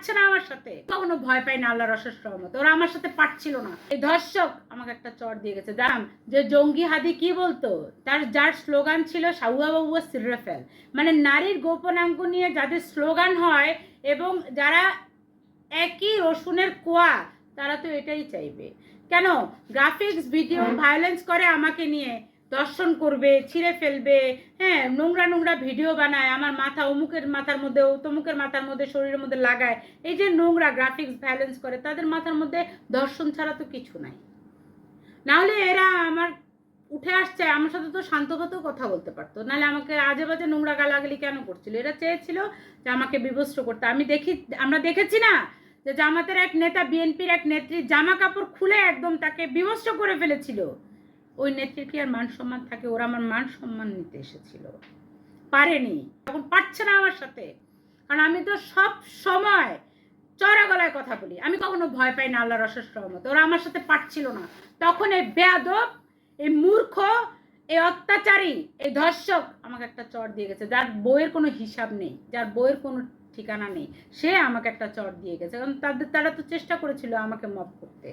পারছে না আমার সাথে, কখনো ভয় পাই না আল্লাহর অশেষ রহমতে। ওরা আমার সাথে পারছিল না। এই ধর্ষক আমাকে একটা চড় দিয়ে গেছে। জানাম যে জঙ্গি হাদি কি বলতো, যার স্লোগান ছিল সাউয়া বাবুয়া সিররেফেল, মানে নারীর গোপনাঙ্গ নিয়ে যাদের স্লোগান হয় এবং যারা একই রসুনের কোয়া, তারা তো এটাই চাইবে। কেন গ্রাফিক্স ভিডিও ভায়োলেন্স করে আমাকে নিয়ে, দর্শন করবে, ছিঁড়ে ফেলবে, হ্যাঁ, নোংরা নোংরা ভিডিও বানায়, আমার মাথা অমুকের মাথার মধ্যে তমুকের মাথার মধ্যে শরীরের মধ্যে লাগায়, এই যে নোংরা গ্রাফিক্স ভায়োলেন্স করে, তাদের মাথার মধ্যে দর্শন ছাড়া তো কিছু নাই। নাহলে এরা আমার উঠে আসছে, আমার সাথে তো শান্তভাবেও কথা বলতে পারতো, নাহলে আমাকে আজে বাজে নোংরা গালাগালি কেন করছিল? এরা চেয়েছিল যে আমাকে বিভস্ত করতে। আমরা দেখেছি না যে জামাতের এক নেতা, বিএনপির এক নেত্রী জামা কাপড় খুলে একদম তাকে বিভস্ত করে ফেলেছিল। ওই নেত্রীর কি আর মান সম্মান থাকে? ওরা আমার মান সম্মান নিতে এসেছিল, পারেনি, এখন পারছে না আমার সাথে। কারণ আমি তো সব সময় চড়া গলায় কথা বলি, আমি কখনো ভয় পাই না আল্লাহর অশেষ রহমতে। ওরা আমার সাথে পারছিল না। তখন এই বেয়াদব, এই মূর্খ, এই অত্যাচারী, এই ধর্ষক আমাকে একটা চড় দিয়ে গেছে, যার বইয়ের কোনো হিসাব নেই, যার বইয়ের কোনো ঠিকানা নেই, সে আমাকে একটা চড় দিয়ে গেছে। কারণ তারা তো চেষ্টা করেছিল আমাকে মব করতে।